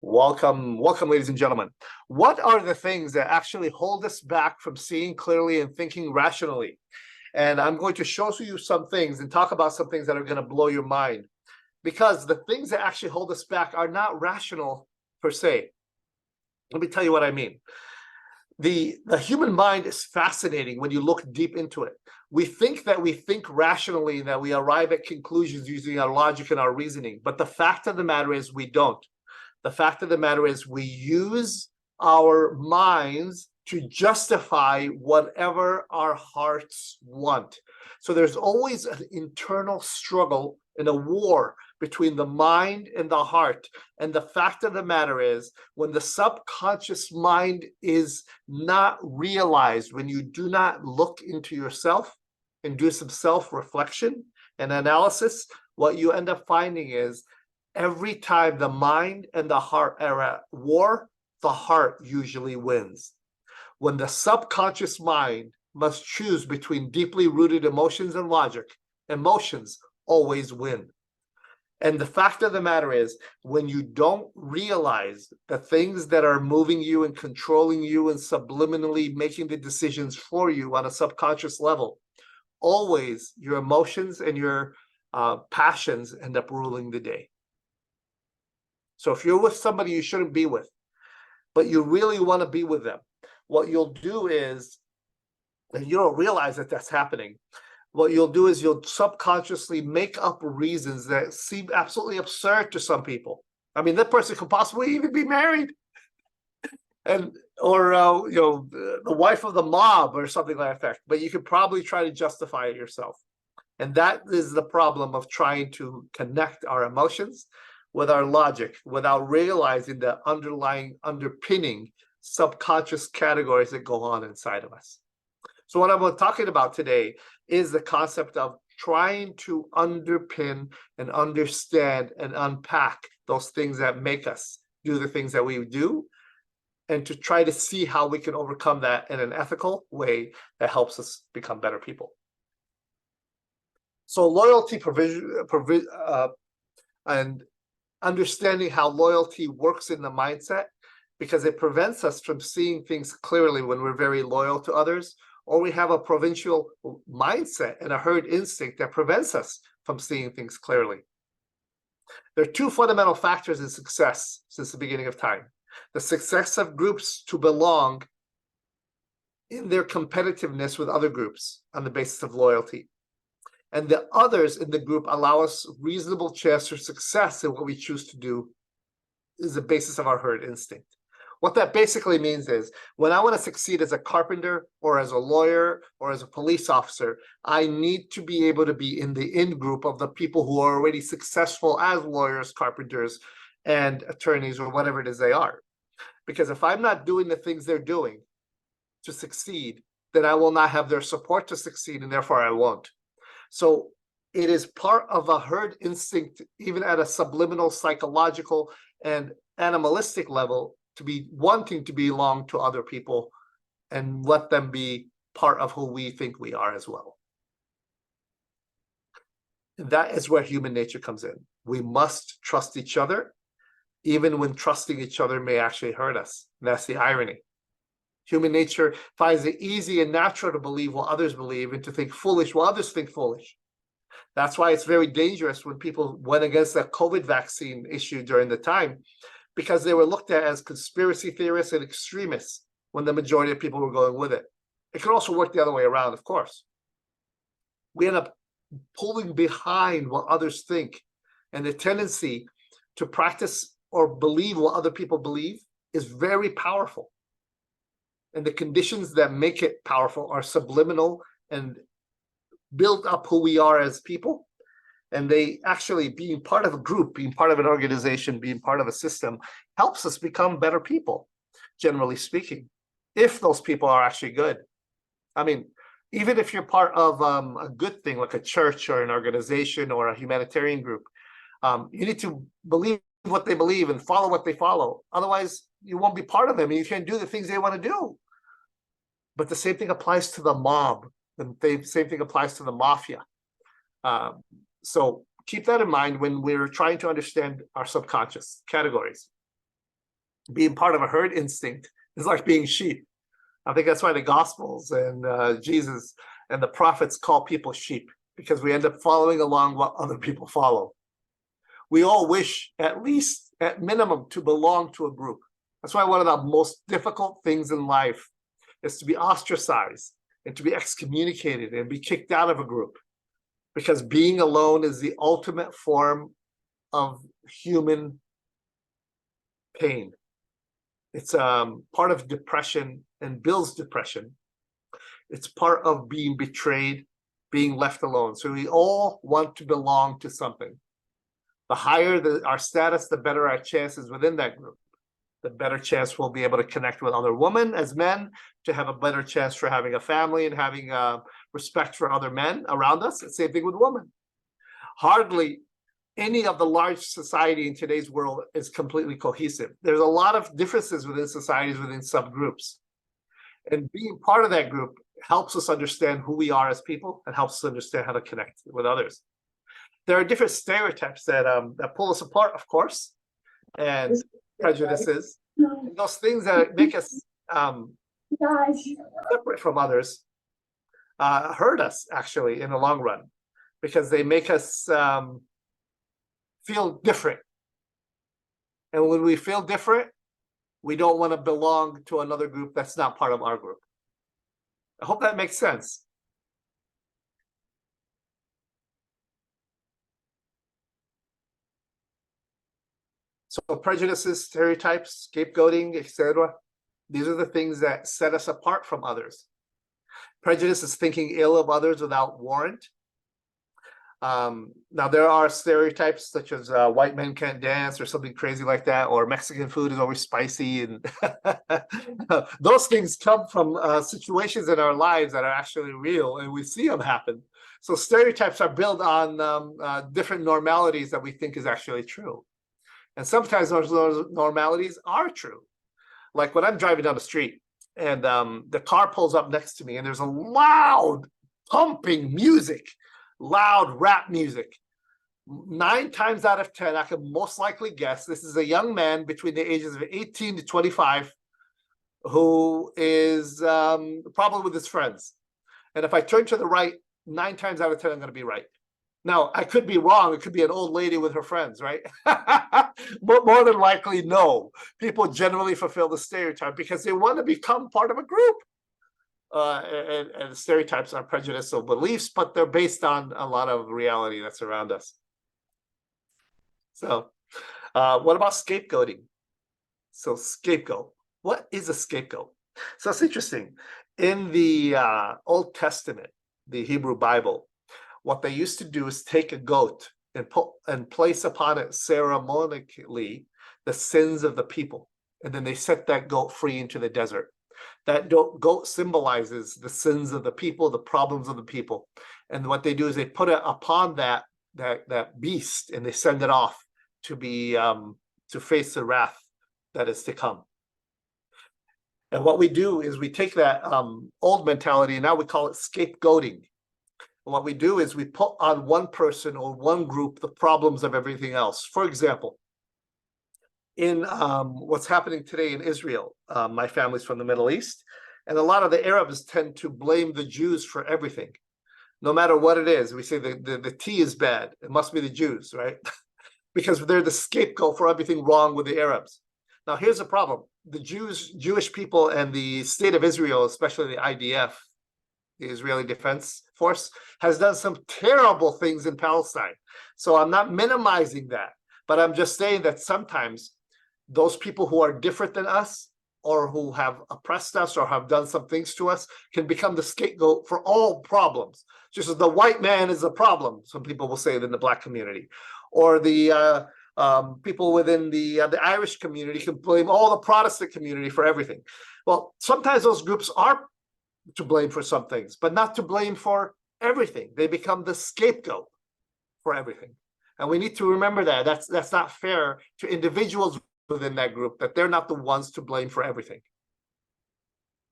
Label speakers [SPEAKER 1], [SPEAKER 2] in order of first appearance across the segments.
[SPEAKER 1] Welcome, ladies and gentlemen. What are the things that actually hold us back from seeing clearly and thinking rationally? And I'm going to show you some things and talk about some things that are going to blow your mind, because the things that actually hold us back are not rational per se. Let me tell you what I mean. The human mind is fascinating when you look deep into it. We think rationally, that we arrive at conclusions using our logic and our reasoning, but the fact of the matter is we don't. The fact of the matter is we use our minds to justify whatever our hearts want. So there's always an internal struggle and a war between the mind and the heart. And the fact of the matter is, when the subconscious mind is not realized, when you do not look into yourself and do some self-reflection and analysis, what you end up finding is every time the mind and the heart are at war, the heart usually wins. When the subconscious mind must choose between deeply rooted emotions and logic, emotions always win. And the fact of the matter is, when you don't realize the things that are moving you and controlling you and subliminally making the decisions for you on a subconscious level, always your emotions and your passions end up ruling the day. So if you're with somebody you shouldn't be with, but you really want to be with them, what you'll do is, and you don't realize that that's happening, what you'll do is you'll subconsciously make up reasons that seem absolutely absurd to some people. I mean, that person could possibly even be married, or the wife of the mob or something like that. But you could probably try to justify it yourself. And that is the problem of trying to connect our emotions with our logic without realizing the underpinning subconscious categories that go on inside of us. So what I'm talking about today is the concept of trying to underpin and understand and unpack those things that make us do the things that we do, and to try to see how we can overcome that in an ethical way that helps us become better people. So loyalty and understanding how loyalty works in the mindset, because it prevents us from seeing things clearly when we're very loyal to others, or we have a provincial mindset and a herd instinct that prevents us from seeing things clearly. There are two fundamental factors in success since the beginning of time: the success of groups to belong in their competitiveness with other groups on the basis of loyalty, and the others in the group allow us reasonable chance for success in what we choose to do is the basis of our herd instinct. What that basically means is, when I want to succeed as a carpenter or as a lawyer or as a police officer, I need to be able to be in the in-group of the people who are already successful as lawyers, carpenters, and attorneys, or whatever it is they are. Because if I'm not doing the things they're doing to succeed, then I will not have their support to succeed, and therefore I won't. So it is part of a herd instinct, even at a subliminal, psychological, and animalistic level, to be wanting to belong to other people and let them be part of who we think we are as well. And that is where human nature comes in. We must trust each other, even when trusting each other may actually hurt us. And that's the irony. Human nature finds it easy and natural to believe what others believe and to think foolish what others think foolish. That's why it's very dangerous when people went against the COVID vaccine issue during the time, because they were looked at as conspiracy theorists and extremists when the majority of people were going with it. It could also work the other way around, of course. We end up pulling behind what others think, and the tendency to practice or believe what other people believe is very powerful. And the conditions that make it powerful are subliminal and build up who we are as people. And they actually, being part of a group, being part of an organization, being part of a system, helps us become better people, generally speaking, if those people are actually good. I mean, even if you're part of a good thing like a church or an organization or a humanitarian group, you need to believe what they believe and follow what they follow. Otherwise, you won't be part of them and you can't do the things they want to do. But the same thing applies to the mob. The same thing applies to the mafia. So keep that in mind when we're trying to understand our subconscious categories. being part of a herd instinct is like being sheep. I think that's why the Gospels and Jesus and the prophets call people sheep, because we end up following along what other people follow. We all wish, at least at minimum, to belong to a group. That's why one of the most difficult things in life is to be ostracized and to be excommunicated and be kicked out of a group, because being alone is the ultimate form of human pain. It's part of depression and builds depression. It's part of being betrayed, being left alone. So we all want to belong to something. The higher our status, the better our chances within that group. The better chance we'll be able to connect with other women as men, to have a better chance for having a family and having respect for other men around us. The same thing with women. Hardly any of the large society in today's world is completely cohesive. There's a lot of differences within societies, within subgroups. And being part of that group helps us understand who we are as people and helps us understand how to connect with others. There are different stereotypes that pull us apart, of course, and prejudices. And those things that make us separate from others hurt us, actually, in the long run, because they make us feel different. And when we feel different, we don't want to belong to another group that's not part of our group. I hope that makes sense. So prejudices, stereotypes, scapegoating, etc. These are the things that set us apart from others. Prejudice is thinking ill of others without warrant. Now, there are stereotypes such as white men can't dance or something crazy like that, or Mexican food is always spicy. And those things come from situations in our lives that are actually real, and we see them happen. So stereotypes are built on different normalities that we think is actually true. And sometimes those normalities are true. Like when I'm driving down the street and the car pulls up next to me and there's a loud pumping music, loud rap music. 9 times out of 10, I can most likely guess this is a young man between the ages of 18 to 25 who is probably with his friends. And if I turn to the right, 9 times out of 10, I'm going to be right. Now, I could be wrong. It could be an old lady with her friends, right? But more than likely, no. People generally fulfill the stereotype because they want to become part of a group. And stereotypes are prejudicial beliefs, but they're based on a lot of reality that's around us. So what about scapegoating? So scapegoat. What is a scapegoat? So it's interesting. In the Old Testament, the Hebrew Bible, what they used to do is take a goat and place upon it ceremoniously the sins of the people. And then they set that goat free into the desert. That goat symbolizes the sins of the people, the problems of the people. And what they do is they put it upon that beast and they send it off to be to face the wrath that is to come. And what we do is we take that old mentality and now we call it scapegoating. What we do is we put on one person or one group the problems of everything else. For example, in what's happening today in Israel, my family's from the Middle East, and a lot of the Arabs tend to blame the Jews for everything. No matter what it is, we say the tea is bad. It must be the Jews, right? Because they're the scapegoat for everything wrong with the Arabs. Now, here's the problem. The Jewish people and the state of Israel, especially the IDF, the Israeli Defense Force, has done some terrible things in Palestine. So I'm not minimizing that, but I'm just saying that sometimes those people who are different than us or who have oppressed us or have done some things to us can become the scapegoat for all problems. Just as the white man is a problem, some people will say it in the Black community, or the people within the Irish community can blame all the Protestant community for everything. Well, sometimes those groups are to blame for some things, but not to blame for everything. They become the scapegoat for everything. And we need to remember that. That's not fair to individuals within that group, that they're not the ones to blame for everything.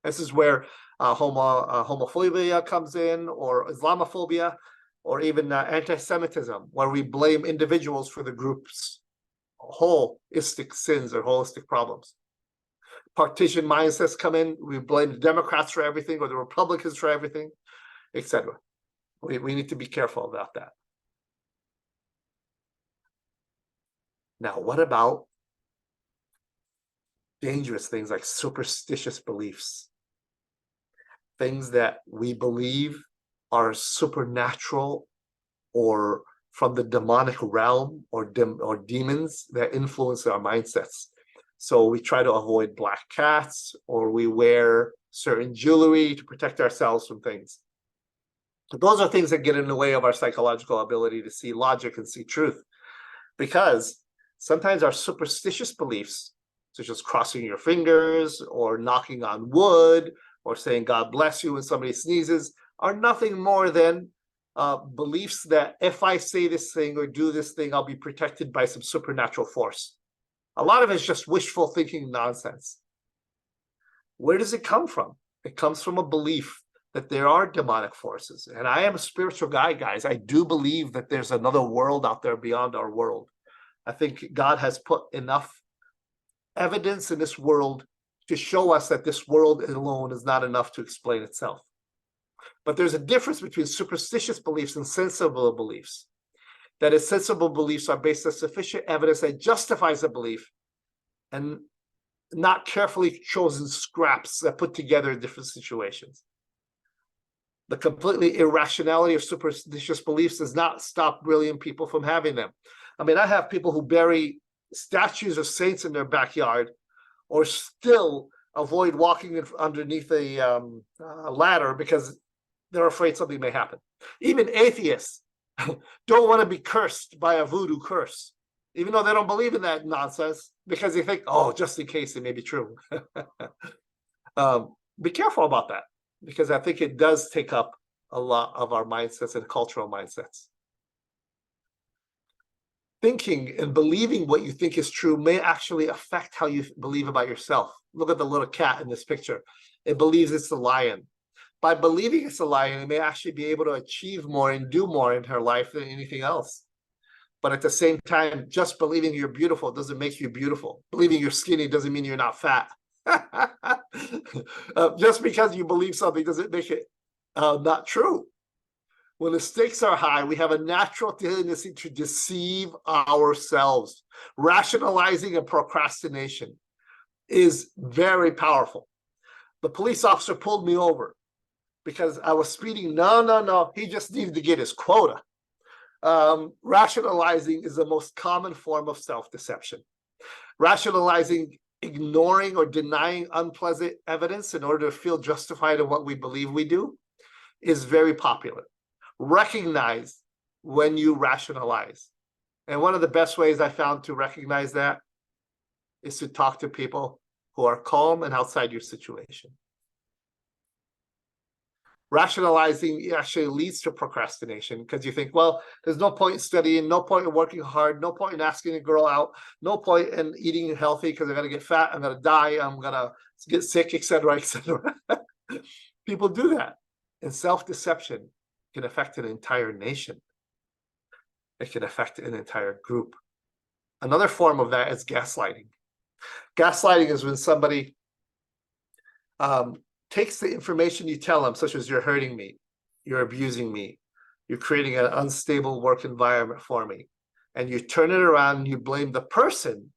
[SPEAKER 1] This is where homophobia comes in, or Islamophobia, or even anti-Semitism, where we blame individuals for the group's holistic sins or holistic problems. partisan mindsets come in. We blame the Democrats for everything or the Republicans for everything, etc. We need to be careful about that. Now, what about dangerous things like superstitious beliefs? Things that we believe are supernatural or from the demonic realm or demons that influence our mindsets. So we try to avoid black cats, or we wear certain jewelry to protect ourselves from things. But those are things that get in the way of our psychological ability to see logic and see truth. Because sometimes our superstitious beliefs, such as crossing your fingers or knocking on wood or saying God bless you when somebody sneezes, are nothing more than beliefs that if I say this thing or do this thing, I'll be protected by some supernatural force. A lot of it's just wishful thinking nonsense. Where does it come from? It comes from a belief that there are demonic forces. And I am a spiritual guy, guys. I do believe that there's another world out there beyond our world. I think God has put enough evidence in this world to show us that this world alone is not enough to explain itself. But there's a difference between superstitious beliefs and sensible beliefs. That is, sensible beliefs are based on sufficient evidence that justifies a belief and not carefully chosen scraps that put together in different situations. The completely irrationality of superstitious beliefs does not stop brilliant people from having them. I mean, I have people who bury statues of saints in their backyard, or still avoid walking underneath a ladder because they're afraid something may happen. Even atheists don't want to be cursed by a voodoo curse, even though they don't believe in that nonsense, because they think, oh, just in case it may be true. Be careful about that, because I think it does take up a lot of our mindsets and cultural mindsets. Thinking and believing what you think is true may actually affect how you believe about yourself. Look at the little cat in this picture. It believes it's the lion. By believing it's a lion, it may actually be able to achieve more and do more in her life than anything else. But at the same time, just believing you're beautiful doesn't make you beautiful. Believing you're skinny doesn't mean you're not fat. Just because you believe something doesn't make it not true. When the stakes are high, we have a natural tendency to deceive ourselves. Rationalizing and procrastination is very powerful. The police officer pulled me over because I was speeding. No, he just needed to get his quota. Rationalizing is the most common form of self-deception. Rationalizing, ignoring or denying unpleasant evidence in order to feel justified in what we believe we do, is very popular. Recognize when you rationalize. And one of the best ways I found to recognize that is to talk to people who are calm and outside your situation. Rationalizing actually leads to procrastination, because you think, well, there's no point in studying, no point in working hard, no point in asking a girl out, no point in eating healthy because I'm going to get fat, I'm going to die, I'm going to get sick, etc., etc. People do that. And self-deception can affect an entire nation. It can affect an entire group. Another form of that is gaslighting. Gaslighting is when somebody takes the information you tell them, such as you're hurting me, you're abusing me, you're creating an unstable work environment for me, and you turn it around and you blame the person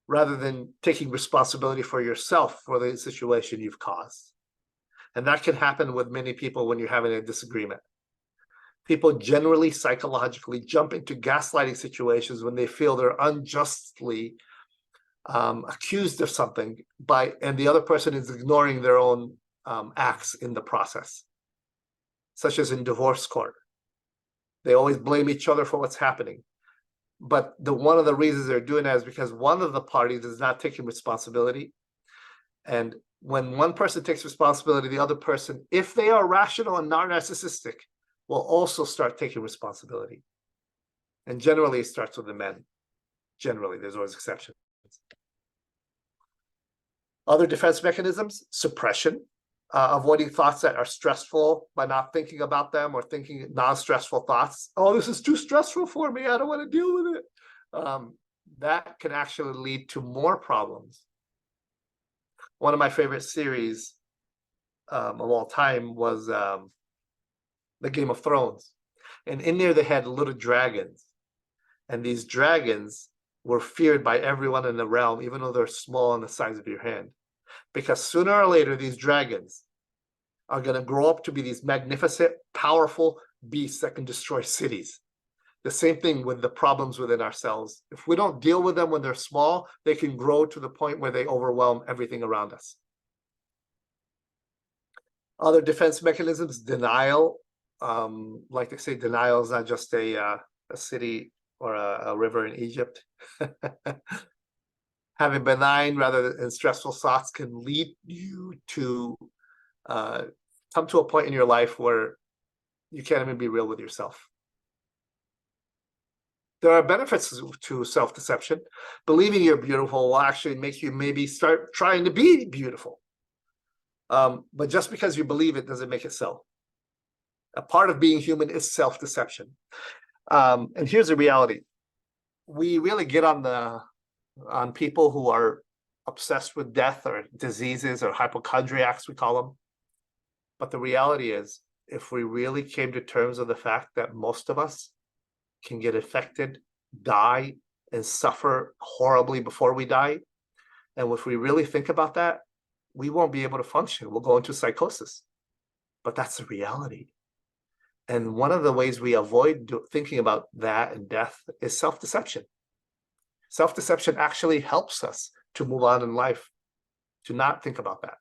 [SPEAKER 1] rather than taking responsibility for yourself for the situation you've caused. And that can happen with many people when you're having a disagreement. People generally psychologically jump into gaslighting situations when they feel they're unjustly accused of something and the other person is ignoring their own acts in the process, such as in divorce court. They always blame each other for what's happening. But one of the reasons they're doing that is because one of the parties is not taking responsibility. And when one person takes responsibility, the other person, if they are rational and not narcissistic, will also start taking responsibility. And generally, it starts with the men. Generally, there's always exceptions. Other defense mechanisms: suppression, avoiding thoughts that are stressful by not thinking about them, or thinking non-stressful thoughts. Oh, this is too stressful for me, I don't want to deal with it. That can actually lead to more problems. one of my favorite series of all time was the Game of Thrones. And in there, they had little dragons. And these dragons were feared by everyone in the realm, even though they're small on the size of your hand. Because sooner or later, these dragons are going to grow up to be these magnificent, powerful beasts that can destroy cities. The same thing with the problems within ourselves. If we don't deal with them when they're small, they can grow to the point where they overwhelm everything around us. Other defense mechanisms, denial. Like they say, denial is not just a city or a river in Egypt. Having benign rather than stressful thoughts can lead you to come to a point in your life where you can't even be real with yourself. There are benefits to self-deception. Believing you're beautiful will actually make you maybe start trying to be beautiful. But just because you believe it doesn't make it so. A part of being human is self-deception. And here's the reality. We really get on people who are obsessed with death or diseases or hypochondriacs, we call them. But the reality is, if we really came to terms with the fact that most of us can get affected, die, and suffer horribly before we die, and if we really think about that, we won't be able to function. We'll go into psychosis. But that's the reality. And one of the ways we avoid thinking about that and death is self-deception. Self-deception actually helps us to move on in life, to not think about that.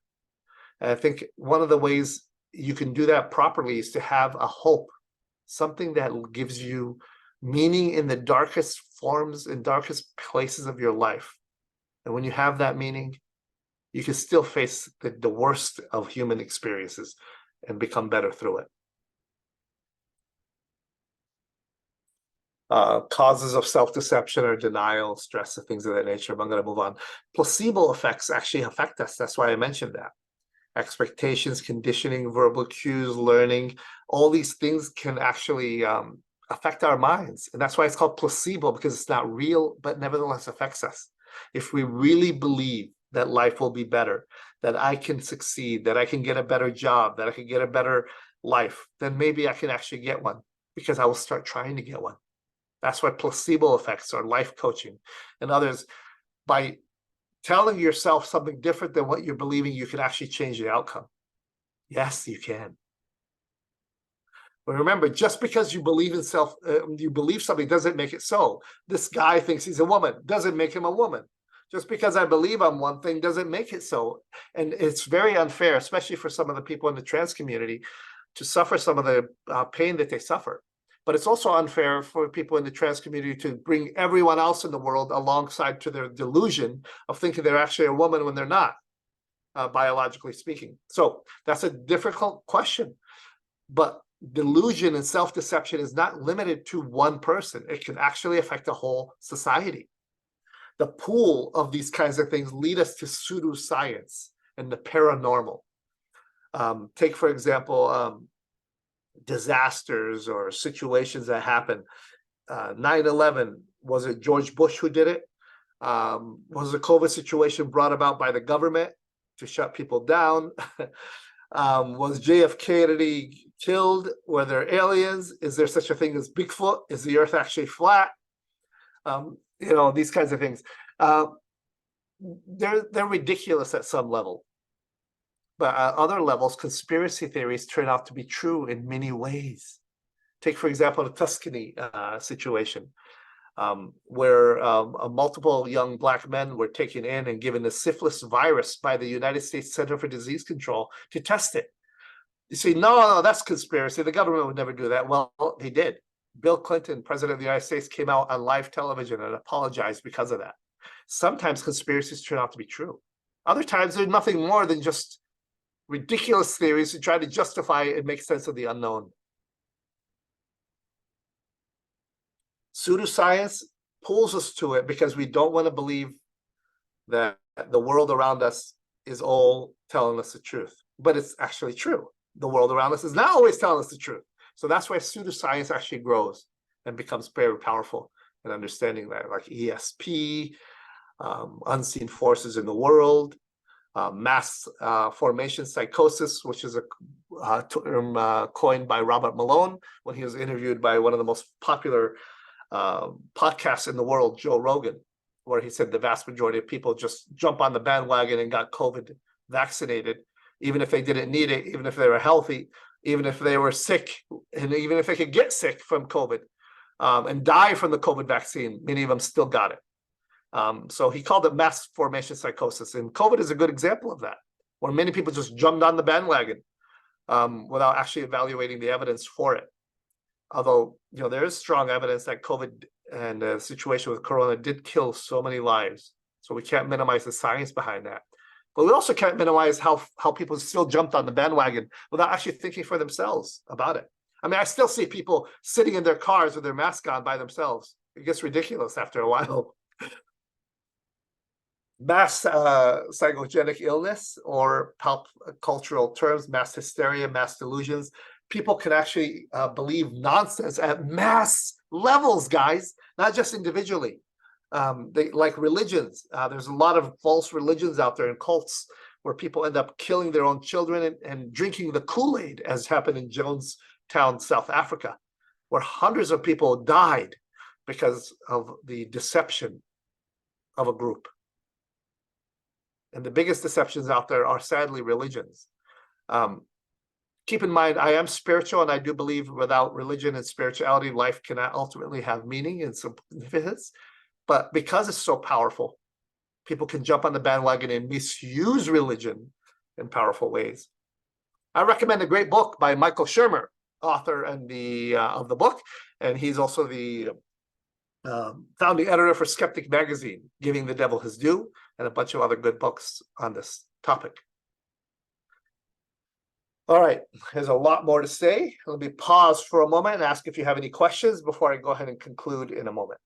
[SPEAKER 1] And I think one of the ways you can do that properly is to have a hope, something that gives you meaning in the darkest forms and darkest places of your life. And when you have that meaning, you can still face the worst of human experiences and become better through it. Causes of self-deception or denial, stress, and things of that nature. I'm going to move on. Placebo effects actually affect us. That's why I mentioned that. Expectations, conditioning, verbal cues, learning, all these things can actually affect our minds. And that's why it's called placebo, because it's not real, but nevertheless affects us. If we really believe that life will be better, that I can succeed, that I can get a better job, that I can get a better life, then maybe I can actually get one, because I will start trying to get one. That's why placebo effects or life coaching and others, by telling yourself something different than what you're believing, you can actually change the outcome. Yes, you can. But remember, just because you believe in you believe something doesn't make it so. This guy thinks he's a woman, doesn't make him a woman. Just because I believe I'm one thing doesn't make it so. And it's very unfair, especially for some of the people in the trans community, to suffer some of the pain that they suffer. But it's also unfair for people in the trans community to bring everyone else in the world alongside to their delusion of thinking they're actually a woman when they're not, biologically speaking. So that's a difficult question. But delusion and self-deception is not limited to one person. It can actually affect a whole society. The pool of these kinds of things lead us to pseudoscience and the paranormal. Take, for example, disasters or situations that happen. 9/11, was it George Bush who did it? Was the COVID situation brought about by the government to shut people down? Was JFK killed? Were there aliens? Is there such a thing as Bigfoot? Is the earth actually flat? These kinds of things. They're ridiculous at some level. But at other levels, conspiracy theories turn out to be true in many ways. Take, for example, the Tuscany situation, where multiple young Black men were taken in and given the syphilis virus by the United States Center for Disease Control to test it. You say, no, that's conspiracy. The government would never do that. Well, they did. Bill Clinton, president of the United States, came out on live television and apologized because of that. Sometimes conspiracies turn out to be true. Other times, they're nothing more than just ridiculous theories to try to justify and make sense of the unknown. Pseudoscience pulls us to it because we don't want to believe that the world around us is all telling us the truth. But it's actually true. The world around us is not always telling us the truth. So that's why pseudoscience actually grows and becomes very powerful in understanding that, like ESP, unseen forces in the world, mass formation psychosis, which is a term coined by Robert Malone when he was interviewed by one of the most popular podcasts in the world, Joe Rogan, where he said the vast majority of people just jump on the bandwagon and got COVID vaccinated, even if they didn't need it, even if they were healthy, even if they were sick, and even if they could get sick from COVID and die from the COVID vaccine, many of them still got it. So he called it mass formation psychosis, and COVID is a good example of that, where many people just jumped on the bandwagon without actually evaluating the evidence for it. Although, there is strong evidence that COVID and the situation with Corona did kill so many lives. So we can't minimize the science behind that. But we also can't minimize how people still jumped on the bandwagon without actually thinking for themselves about it. I mean, I still see people sitting in their cars with their mask on by themselves. It gets ridiculous after a while. Mass psychogenic illness, or pop cultural terms, mass hysteria, mass delusions. People can actually believe nonsense at mass levels, guys, not just individually. They like religions. There's a lot of false religions out there and cults where people end up killing their own children and drinking the Kool-Aid, as happened in Jonestown, South Africa, where hundreds of people died because of the deception of a group. And the biggest deceptions out there are sadly religions. Keep in mind, I am spiritual, and I do believe without religion and spirituality, life cannot ultimately have meaning and significance. But because it's so powerful, people can jump on the bandwagon and misuse religion in powerful ways. I recommend a great book by Michael Shermer, author and of the book, and he's also the founding editor for Skeptic Magazine, Giving the Devil His Due, and a bunch of other good books on this topic. All right, there's a lot more to say. Let me pause for a moment and ask if you have any questions before I go ahead and conclude in a moment.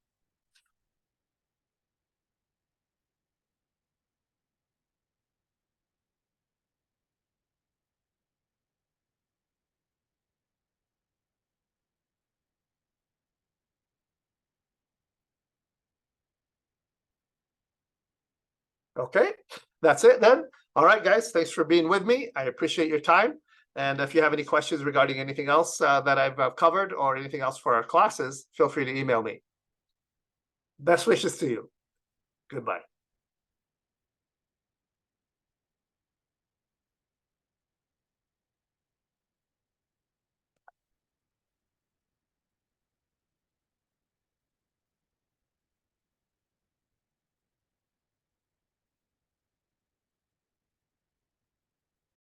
[SPEAKER 1] Okay, that's it then. All right, guys, thanks for being with me. I appreciate your time. And if you have any questions regarding anything else that I've covered or anything else for our classes, feel free to email me. Best wishes to you. Goodbye.